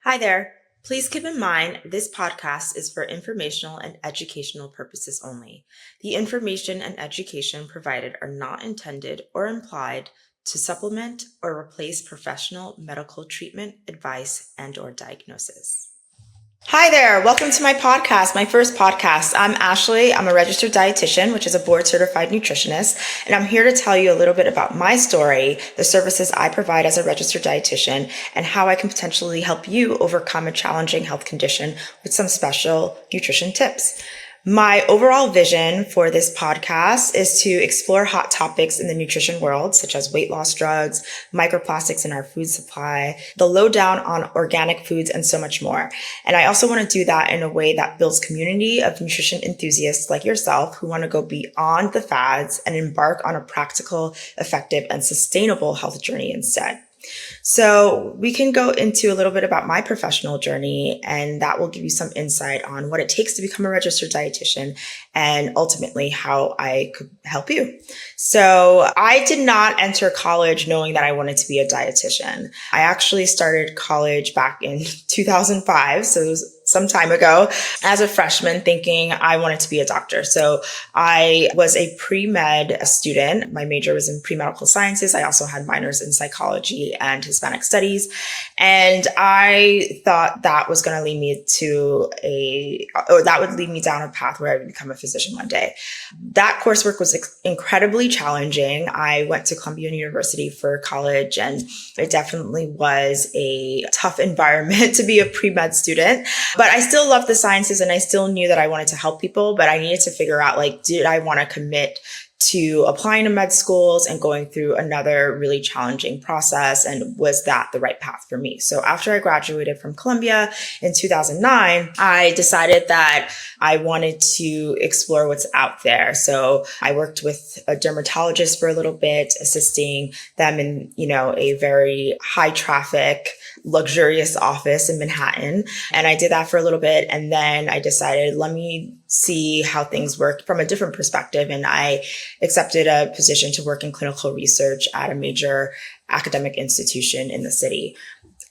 Hi there. Please keep in mind this podcast is for informational and educational purposes only. The information and education provided are not intended or implied to supplement or replace professional medical treatment, advice, and/or diagnosis. Hi there. Welcome to my podcast, my first podcast. I'm Ashley. I'm a registered dietitian, which is a board certified nutritionist. And I'm here to tell you a little bit about my story, the services I provide as a registered dietitian, and how I can potentially help you overcome a challenging health condition with some special nutrition tips. My overall vision for this podcast is to explore hot topics in the nutrition world, such as weight loss drugs, microplastics in our food supply, the lowdown on organic foods, and so much more. And I also want to do that in a way that builds community of nutrition enthusiasts like yourself who want to go beyond the fads and embark on a practical, effective, and sustainable health journey instead. So we can go into a little bit about my professional journey, and that will give you some insight on what it takes to become a registered dietitian and ultimately how I could help you. So I did not enter college knowing that I wanted to be a dietitian. I actually started college back in 2005. So it was some time ago as a freshman thinking I wanted to be a doctor. So I was a pre-med student. My major was in pre-medical sciences. I also had minors in psychology and Hispanic studies. And I thought that was going to lead me that would lead me down a path where I would become a physician one day. That coursework was incredibly challenging. I went to Columbia University for college, and it definitely was a tough environment to be a pre-med student. But I still loved the sciences and I still knew that I wanted to help people, but I needed to figure out, did I want to commit to applying to med schools and going through another really challenging process? And was that the right path for me? So after I graduated from Columbia in 2009, I decided that I wanted to explore what's out there. So I worked with a dermatologist for a little bit, assisting them in, a very high traffic, luxurious office in Manhattan. And I did that for a little bit. And then I decided, let me see how things work from a different perspective. And I accepted a position to work in clinical research at a major academic institution in the city.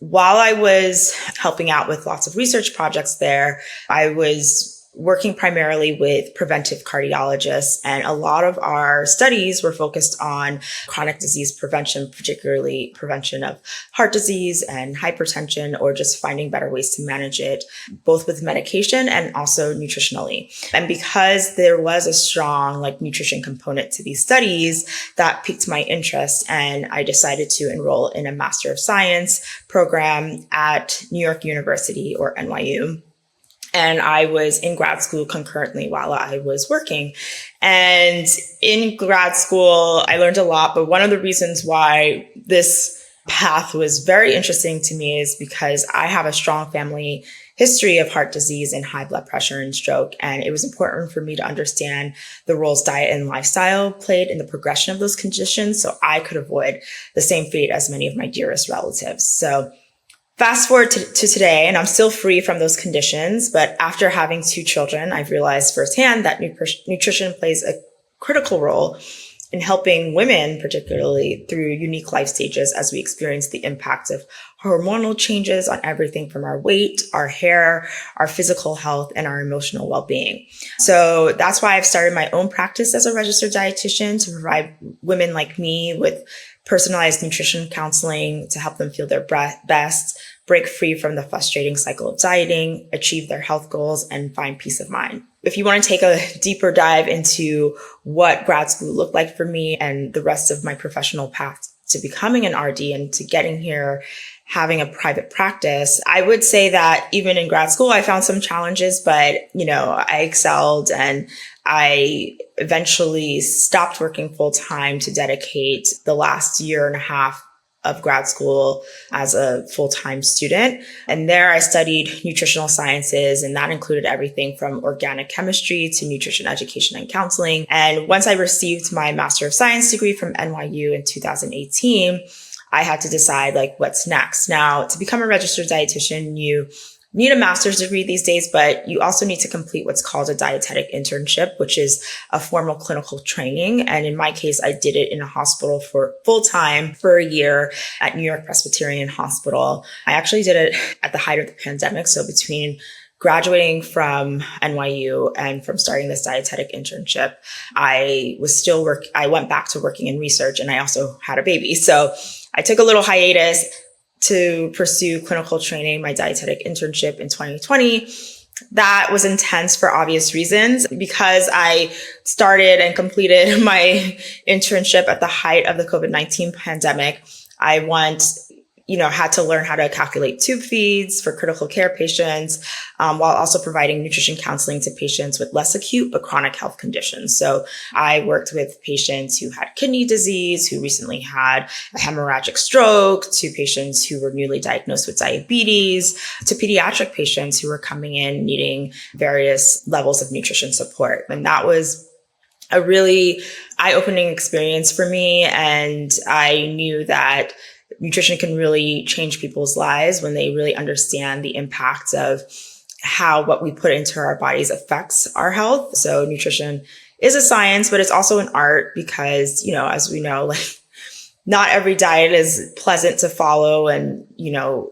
While I was helping out with lots of research projects there, I was working primarily with preventive cardiologists, and a lot of our studies were focused on chronic disease prevention, particularly prevention of heart disease and hypertension, or just finding better ways to manage it, both with medication and also nutritionally. And because there was a strong nutrition component to these studies, that piqued my interest, and I decided to enroll in a Master of Science program at New York University, or NYU. And I was in grad school concurrently while I was working. And in grad school, I learned a lot. But one of the reasons why this path was very interesting to me is because I have a strong family history of heart disease and high blood pressure and stroke. And it was important for me to understand the roles diet and lifestyle played in the progression of those conditions so I could avoid the same fate as many of my dearest relatives. So fast forward to today, and I'm still free from those conditions. But after having 2 children, I've realized firsthand that nutrition plays a critical role in helping women, particularly through unique life stages as we experience the impact of hormonal changes on everything from our weight, our hair, our physical health, and our emotional well-being. So that's why I've started my own practice as a registered dietitian to provide women like me with personalized nutrition counseling to help them feel their best, break free from the frustrating cycle of dieting, achieve their health goals, and find peace of mind. If you want to take a deeper dive into what grad school looked like for me and the rest of my professional path to becoming an RD and to getting here, having a private practice, I would say that even in grad school, I found some challenges, but, I excelled, and I eventually stopped working full time to dedicate the last year and a half of grad school as a full-time student. And there I studied nutritional sciences, and that included everything from organic chemistry to nutrition education and counseling. And once I received my Master of Science degree from NYU in 2018, I had to decide what's next. Now, to become a registered dietitian, you need a master's degree these days, but you also need to complete what's called a dietetic internship, which is a formal clinical training. And in my case, I did it in a hospital for full time for a year at New York Presbyterian Hospital. I actually did it at the height of the pandemic. So between graduating from NYU and from starting this dietetic internship, I went back to working in research, and I also had a baby. So I took a little hiatus to pursue clinical training, my dietetic internship in 2020. That was intense for obvious reasons because I started and completed my internship at the height of the COVID-19 pandemic. I had to learn how to calculate tube feeds for critical care patients, while also providing nutrition counseling to patients with less acute but chronic health conditions. So I worked with patients who had kidney disease, who recently had a hemorrhagic stroke, to patients who were newly diagnosed with diabetes, to pediatric patients who were coming in needing various levels of nutrition support. And that was a really eye-opening experience for me. And I knew that nutrition can really change people's lives when they really understand the impact of how what we put into our bodies affects our health. So nutrition is a science, but it's also an art because, as we know, not every diet is pleasant to follow, and,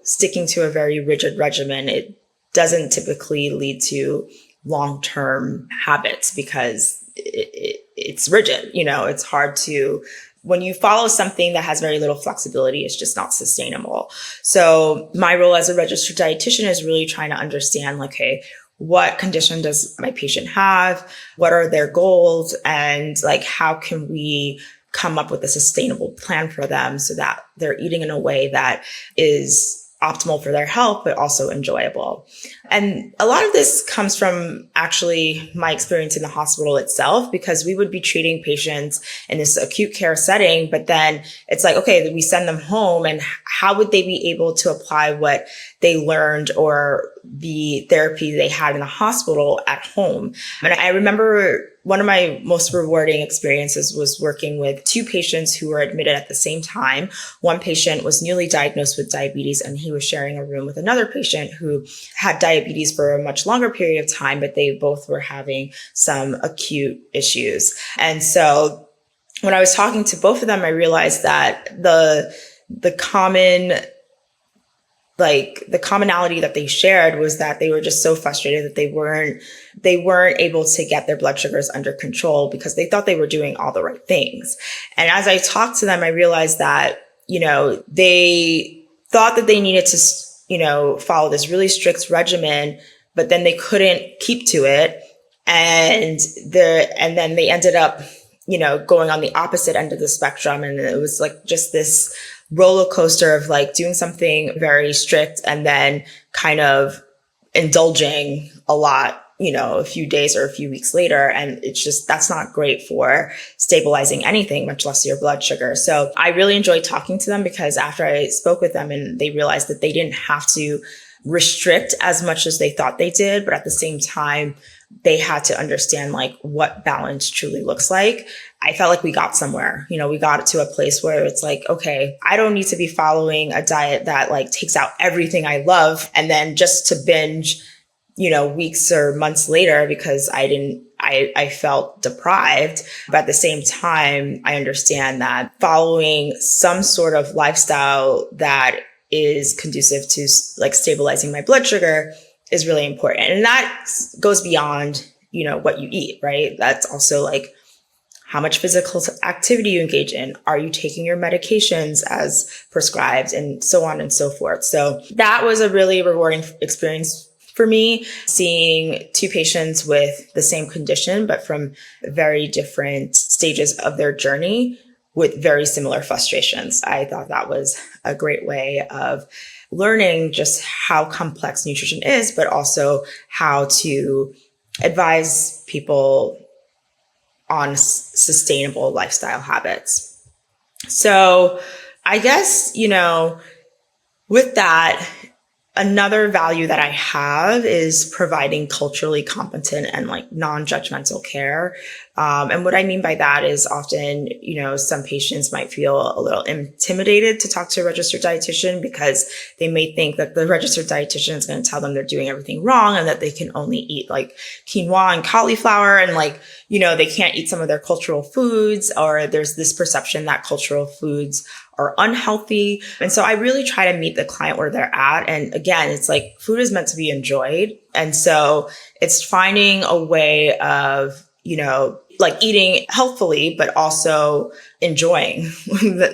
sticking to a very rigid regimen, it doesn't typically lead to long-term habits because it's rigid. It's hard to, when you follow something that has very little flexibility, it's just not sustainable. So my role as a registered dietitian is really trying to understand, okay, what condition does my patient have? What are their goals? And how can we come up with a sustainable plan for them so that they're eating in a way that is optimal for their health, but also enjoyable. And a lot of this comes from actually my experience in the hospital itself, because we would be treating patients in this acute care setting, but then it's like, okay, we send them home, and how would they be able to apply what they learned or the therapy they had in the hospital at home? And I remember one of my most rewarding experiences was working with two patients who were admitted at the same time. One patient was newly diagnosed with diabetes, and he was sharing a room with another patient who had diabetes for a much longer period of time, but they both were having some acute issues. And so when I was talking to both of them, I realized that the commonality that they shared was that they were just so frustrated that they weren't able to get their blood sugars under control because they thought they were doing all the right things. And as I talked to them, I realized that, they thought that they needed to, follow this really strict regimen, but then they couldn't keep to it. And then they ended up, going on the opposite end of the spectrum. And it was just this roller coaster of doing something very strict and then kind of indulging a lot, a few days or a few weeks later. And that's not great for stabilizing anything, much less your blood sugar. So I really enjoyed talking to them because after I spoke with them and they realized that they didn't have to restrict as much as they thought they did, but at the same time, they had to understand what balance truly looks like. I felt like we got somewhere. We got to a place where it's okay, I don't need to be following a diet that takes out everything I love and then just to binge, weeks or months later because I felt deprived. But at the same time, I understand that following some sort of lifestyle that is conducive to stabilizing my blood sugar is really important. And that goes beyond, what you eat, right? That's also how much physical activity you engage in. Are you taking your medications as prescribed, and so on and so forth. So that was a really rewarding experience for me, seeing two patients with the same condition, but from very different stages of their journey with very similar frustrations. I thought that was a great way of learning just how complex nutrition is, but also how to advise people on sustainable lifestyle habits. So I guess, with that, Another value that I have is providing culturally competent and like non-judgmental care. And what I mean by that is often, some patients might feel a little intimidated to talk to a registered dietitian because they may think that the registered dietitian is going to tell them they're doing everything wrong and that they can only eat like quinoa and cauliflower and they can't eat some of their cultural foods, or there's this perception that cultural foods are unhealthy. And so I really try to meet the client where they're at. And again, it's like food is meant to be enjoyed. And so it's finding a way of, like eating healthfully, but also enjoying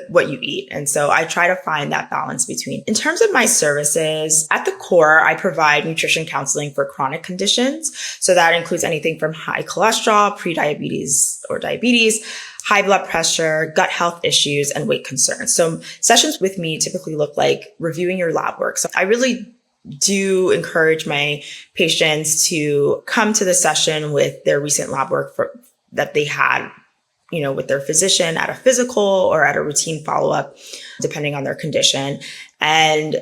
what you eat. And so I try to find that balance between. In terms of my services, at the core, I provide nutrition counseling for chronic conditions. So that includes anything from high cholesterol, prediabetes or diabetes, high blood pressure, gut health issues, and weight concerns. So sessions with me typically look like reviewing your lab work. So I really do encourage my patients to come to the session with their recent lab work that they had, with their physician at a physical or at a routine follow-up, depending on their condition. And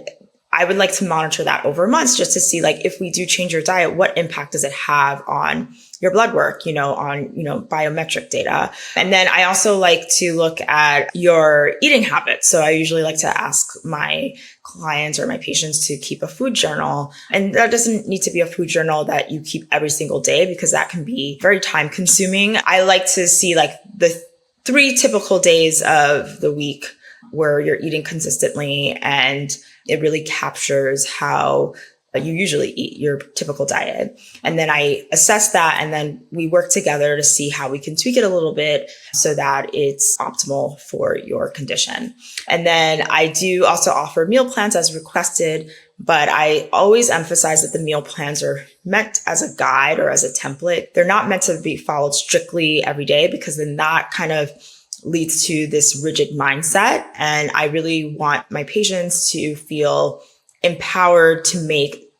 I would like to monitor that over months just to see, like, if we do change your diet, what impact does it have on your blood work, on, biometric data. And then I also like to look at your eating habits. So I usually like to ask my clients or my patients to keep a food journal. And that doesn't need to be a food journal that you keep every single day, because that can be very time consuming. I like to see like the 3 typical days of the week where you're eating consistently, and it really captures how you usually eat, your typical diet. And then I assess that, and then we work together to see how we can tweak it a little bit so that it's optimal for your condition. And then I do also offer meal plans as requested, but I always emphasize that the meal plans are meant as a guide or as a template. They're not meant to be followed strictly every day, because then that kind of leads to this rigid mindset. And I really want my patients to feel empowered to make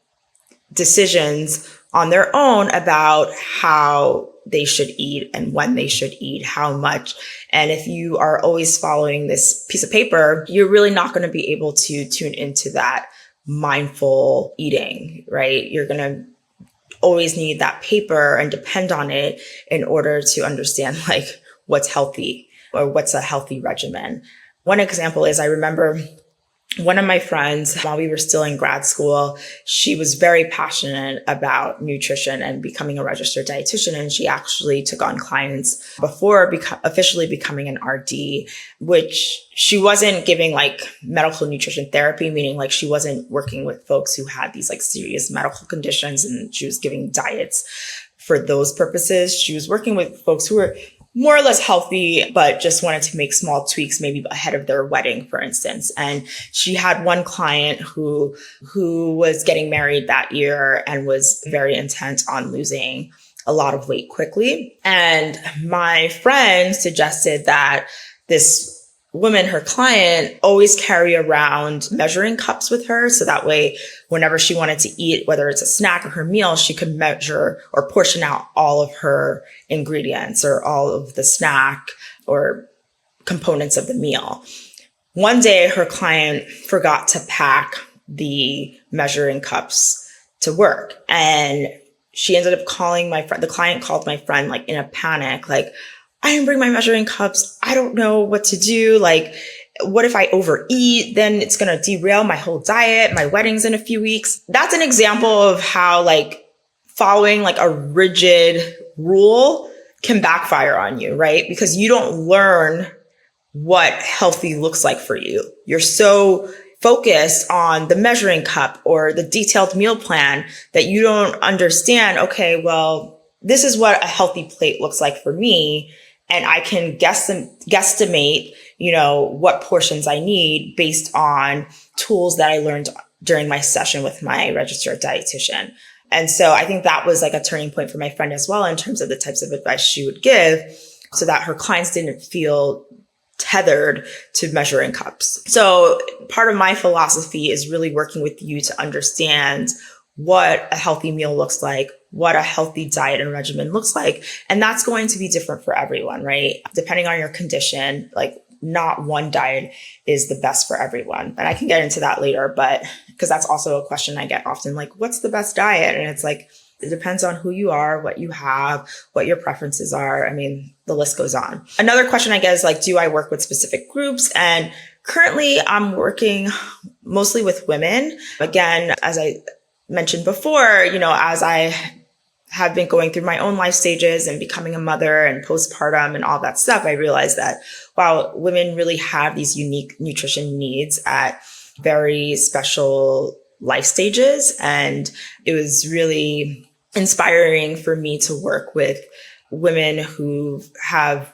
decisions on their own about how they should eat and when they should eat, how much. And if you are always following this piece of paper, you're really not going to be able to tune into that mindful eating, right? You're going to always need that paper and depend on it in order to understand like what's healthy or what's a healthy regimen. One example is, I remember one of my friends, while we were still in grad school, she was very passionate about nutrition and becoming a registered dietitian. And she actually took on clients before officially becoming an RD, which she wasn't giving like medical nutrition therapy, meaning like she wasn't working with folks who had these like serious medical conditions and she was giving diets for those purposes. She was working with folks who were more or less healthy, but just wanted to make small tweaks, maybe ahead of their wedding, for instance. And she had one client who was getting married that year and was very intent on losing a lot of weight quickly. And my friend suggested that this woman, her client, always carry around measuring cups with her. So that way, whenever she wanted to eat, whether it's a snack or her meal, she could measure or portion out all of her ingredients or all of the snack or components of the meal. One day, her client forgot to pack the measuring cups to work. And she ended up calling my friend. The client called my friend like in a panic, like, I didn't bring my measuring cups. I don't know what to do. Like, what if I overeat? Then it's going to derail my whole diet. My wedding's in a few weeks. That's an example of how like following like a rigid rule can backfire on you, right? Because you don't learn what healthy looks like for you. You're so focused on the measuring cup or the detailed meal plan that you don't understand, okay, well, this is what a healthy plate looks like for me. And I can guesstimate, what portions I need based on tools that I learned during my session with my registered dietitian. And so I think that was like a turning point for my friend as well, in terms of the types of advice she would give, so that her clients didn't feel tethered to measuring cups. So part of my philosophy is really working with you to understand what a healthy meal looks like, what a healthy diet and regimen looks like. And that's going to be different for everyone, right? Depending on your condition, like not one diet is the best for everyone. And I can get into that later, but because that's also a question I get often, like, what's the best diet? And it's like, it depends on who you are, what you have, what your preferences are. I mean, the list goes on. Another question I get is like, do I work with specific groups? And currently I'm working mostly with women. Again, as I mentioned before, as I have been going through my own life stages and becoming a mother and postpartum and all that stuff, I realized that, wow, women really have these unique nutrition needs at very special life stages. And it was really inspiring for me to work with women who have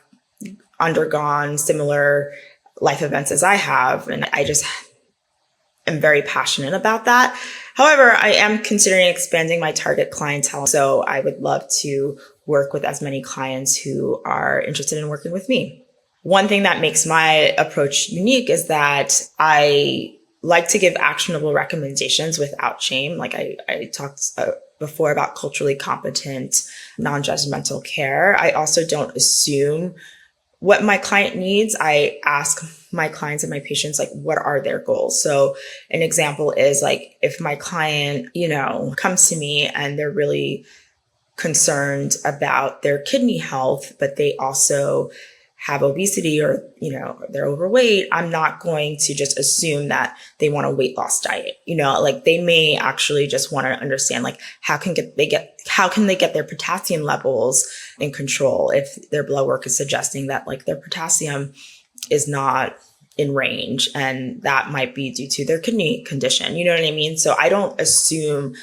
undergone similar life events as I have. And I just am very passionate about that. However, I am considering expanding my target clientele. So I would love to work with as many clients who are interested in working with me. One thing that makes my approach unique is that I like to give actionable recommendations without shame. Like I talked before about culturally competent, non-judgmental care. I also don't assume what my client needs. I ask my clients and my patients, like, what are their goals? So an example is like, if my client, comes to me and they're really concerned about their kidney health, but they also have obesity or, they're overweight, I'm not going to just assume that they want a weight loss diet. Like they may actually just want to understand, like, how can they get their potassium levels in control if their blood work is suggesting that like their potassium is not in range, and that might be due to their kidney condition. You know what I mean? So I don't assume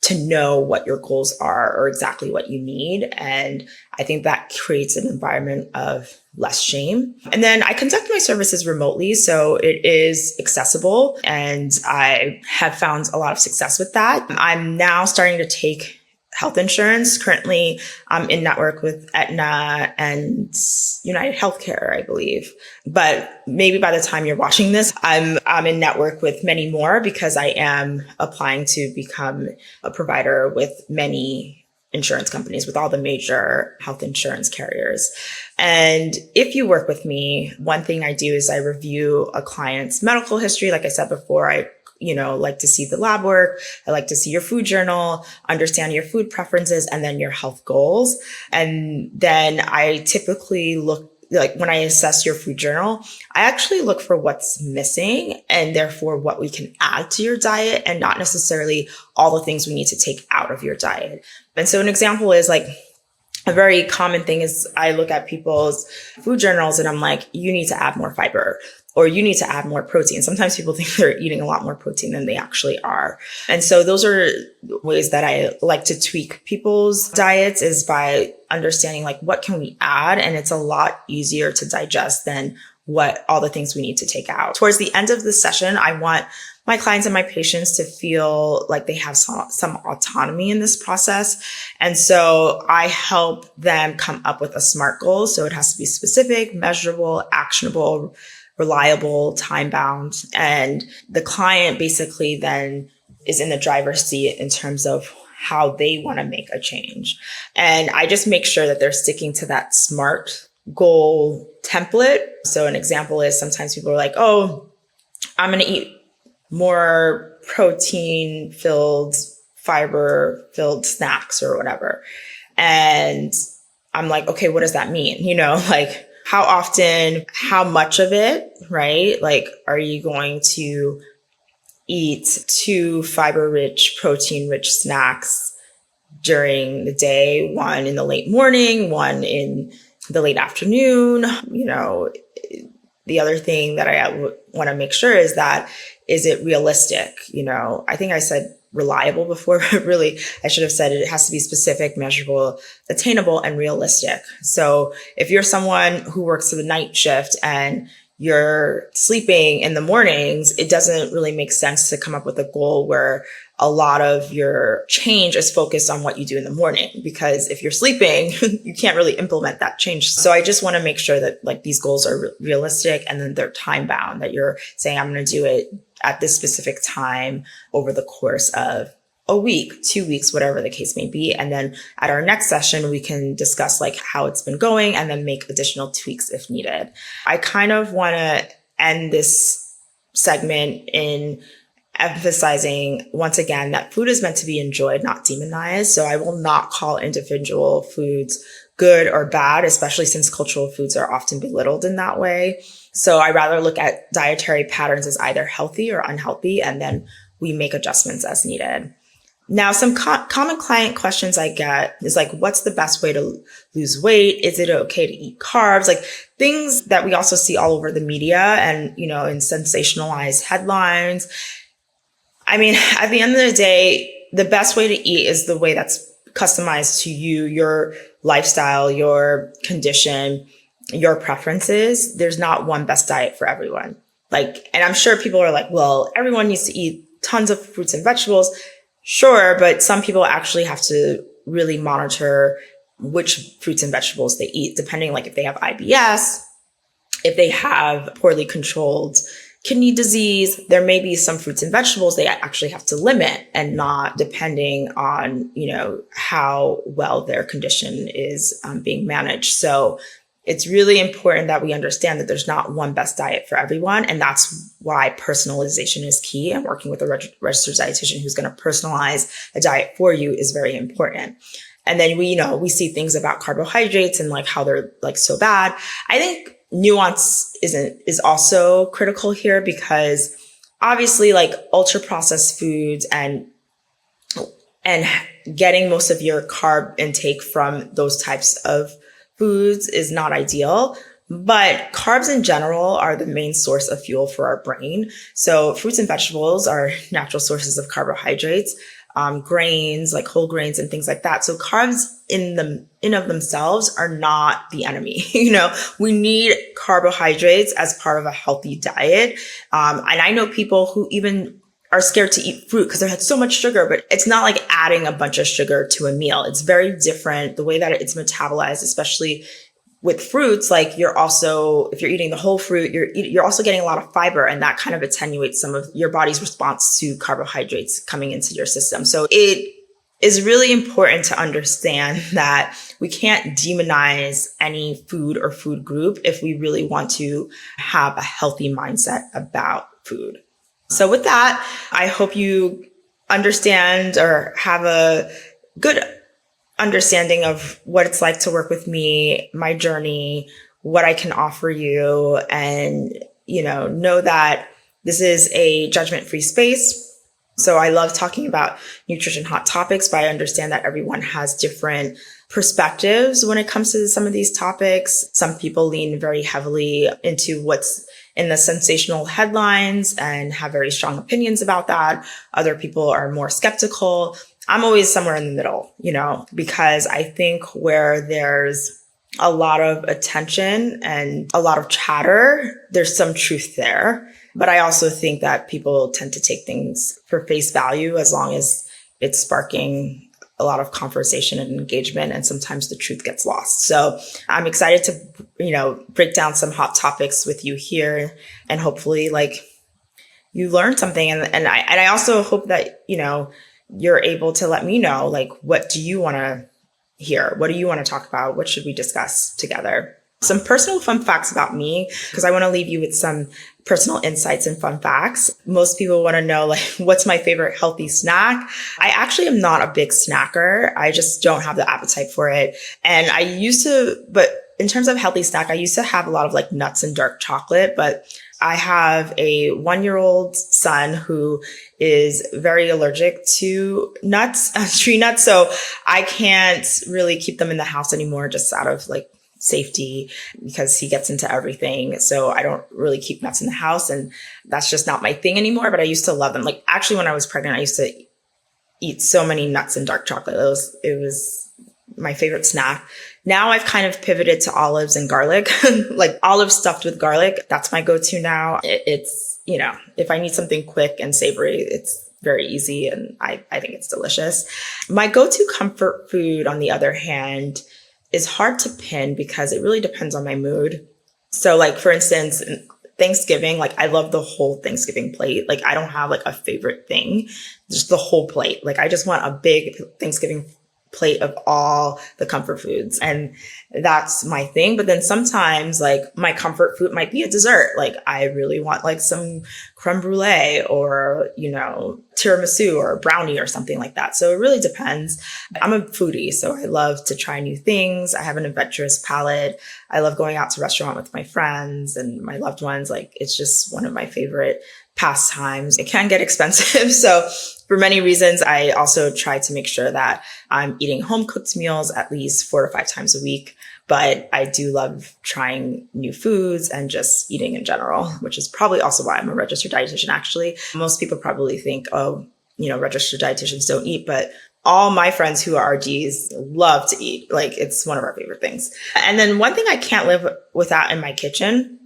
to know what your goals are or exactly what you need. And I think that creates an environment of less shame. And then I conduct my services remotely, so it is accessible, and I have found a lot of success with that. I'm now starting to take health insurance. Currently, I'm in network with Aetna and United Healthcare, I believe. But maybe by the time you're watching this, I'm in network with many more, because I am applying to become a provider with many insurance companies, with all the major health insurance carriers. And if you work with me, one thing I do is I review a client's medical history. Like I said before, I like to see the lab work. I like to see your food journal, understand your food preferences, and then your health goals. And then I typically look, like when I assess your food journal, I actually look for what's missing and therefore what we can add to your diet, and not necessarily all the things we need to take out of your diet. And so an example is like, a very common thing is I look at people's food journals and I'm like, you need to add more fiber, or you need to add more protein. Sometimes people think they're eating a lot more protein than they actually are. And so those are ways that I like to tweak people's diets, is by understanding like, what can we add? And it's a lot easier to digest than what all the things we need to take out. Towards the end of the session, I want my clients and my patients to feel like they have some autonomy in this process. And so I help them come up with a SMART goal. So it has to be specific, measurable, actionable, reliable, time-bound. And the client basically then is in the driver's seat in terms of how they want to make a change. And I just make sure that they're sticking to that SMART goal template. So an example is, sometimes people are like, oh, I'm going to eat more protein-filled, fiber-filled snacks or whatever. And I'm like, okay, what does that mean? Like, how often, how much of it, right? Like, are you going to eat 2 fiber-rich, protein-rich snacks during the day, one in the late morning, one in the late afternoon? The other thing that I want to make sure is that, is it realistic? I think I said reliable before, but really I should have said it has to be specific, measurable, attainable, and realistic. So if you're someone who works the night shift and you're sleeping in the mornings, it doesn't really make sense to come up with a goal where a lot of your change is focused on what you do in the morning, because if you're sleeping, you can't really implement that change. So I just want to make sure that like these goals are realistic, and then they're time bound, that you're saying, I'm going to do it at this specific time over the course of a week, 2 weeks, whatever the case may be. And then at our next session, we can discuss like how it's been going and then make additional tweaks if needed. I kind of want to end this segment in emphasizing once again that food is meant to be enjoyed, not demonized. So I will not call individual foods good or bad, especially since cultural foods are often belittled in that way. So I rather look at dietary patterns as either healthy or unhealthy, and then we make adjustments as needed. Now, some common client questions I get is like, what's the best way to lose weight? Is it okay to eat carbs? Like things that we also see all over the media and, in sensationalized headlines. I mean, at the end of the day, the best way to eat is the way that's customized to you, your lifestyle, your condition, your preferences. There's not one best diet for everyone. And I'm sure people are like, well, everyone needs to eat tons of fruits and vegetables. Sure, but some people actually have to really monitor which fruits and vegetables they eat, depending if they have IBS, if they have poorly controlled kidney disease. There may be some fruits and vegetables they actually have to limit, and not depending on, how well their condition is being managed. So it's really important that we understand that there's not one best diet for everyone. And that's why personalization is key. And working with a registered dietitian who's going to personalize a diet for you is very important. And then we see things about carbohydrates and how they're so bad. I think nuance is also critical here, because obviously ultra processed foods and getting most of your carb intake from those types of foods is not ideal, but carbs in general are the main source of fuel for our brain. So fruits and vegetables are natural sources of carbohydrates, grains like whole grains and things like that. So carbs in of themselves are not the enemy. We need carbohydrates as part of a healthy diet. And I know people who even are scared to eat fruit because they had so much sugar, but it's not like adding a bunch of sugar to a meal. It's very different the way that it's metabolized, especially with fruits. You're also, if you're eating the whole fruit, you're also getting a lot of fiber, and that kind of attenuates some of your body's response to carbohydrates coming into your system. So it is really important to understand that we can't demonize any food or food group if we really want to have a healthy mindset about food. So with that, I hope you understand or have a good understanding of what it's like to work with me, my journey, what I can offer you, and, know that this is a judgment-free space. So I love talking about nutrition hot topics, but I understand that everyone has different perspectives when it comes to some of these topics. Some people lean very heavily into what's in the sensational headlines and have very strong opinions about that. Other people are more skeptical. I'm always somewhere in the middle, because I think where there's a lot of attention and a lot of chatter, there's some truth there. But I also think that people tend to take things for face value as long as it's sparking a lot of conversation and engagement, and sometimes the truth gets lost. So I'm excited to, break down some hot topics with you here, and hopefully you learn something. And I also hope that, you're able to let me know, what do you want to hear? What do you want to talk about? What should we discuss together? Some personal fun facts about me, because I want to leave you with some personal insights and fun facts. Most people want to know, what's my favorite healthy snack? I actually am not a big snacker. I just don't have the appetite for it. And I used to, but in terms of healthy snack, I used to have a lot of nuts and dark chocolate, but I have a 1-year-old son who is very allergic to nuts, tree nuts. So I can't really keep them in the house anymore, just out of safety, because he gets into everything. So I don't really keep nuts in the house, and that's just not my thing anymore. But I used to love them. Actually, when I was pregnant, I used to eat so many nuts and dark chocolate. It was my favorite snack. Now I've kind of pivoted to olives and garlic, olives stuffed with garlic. That's my go-to now. It's, if I need something quick and savory, it's very easy, and I think it's delicious. My go-to comfort food, on the other hand, is hard to pin because it really depends on my mood. So for instance, Thanksgiving, like I love the whole Thanksgiving plate. Like I don't have like a favorite thing, just the whole plate. Like I just want a big Thanksgiving plate of all the comfort foods. And that's my thing. But then sometimes like my comfort food might be a dessert. Like I really want like some creme brulee or, tiramisu or a brownie or something like that. So it really depends. I'm a foodie, so I love to try new things. I have an adventurous palate. I love going out to restaurant with my friends and my loved ones. Like it's just one of my favorite pastimes. It can get expensive. So for many reasons, I also try to make sure that I'm eating home cooked meals at least 4 to 5 times a week. But I do love trying new foods and just eating in general, which is probably also why I'm a registered dietitian. Actually, most people probably think, oh, registered dietitians don't eat, but all my friends who are RDs love to eat. Like it's one of our favorite things. And then one thing I can't live without in my kitchen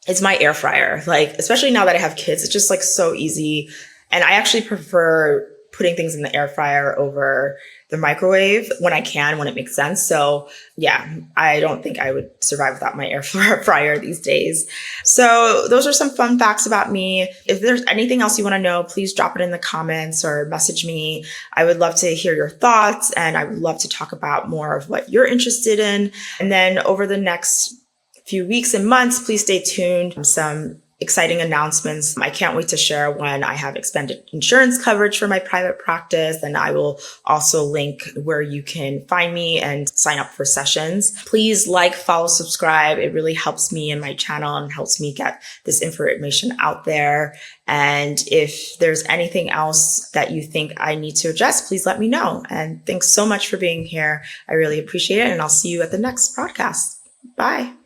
is my air fryer. Like, especially now that I have kids, it's just like so easy. And I actually prefer putting things in the air fryer over the microwave when I can, when it makes sense. So yeah, I don't think I would survive without my air fryer these days. So those are some fun facts about me. If there's anything else you want to know, please drop it in the comments or message me. I would love to hear your thoughts, and I would love to talk about more of what you're interested in. And then over the next few weeks and months, please stay tuned. Some exciting announcements. I can't wait to share when I have expanded insurance coverage for my private practice. And I will also link where you can find me and sign up for sessions. Please like, follow, subscribe. It really helps me and my channel and helps me get this information out there. And if there's anything else that you think I need to address, please let me know. And thanks so much for being here. I really appreciate it. And I'll see you at the next podcast. Bye.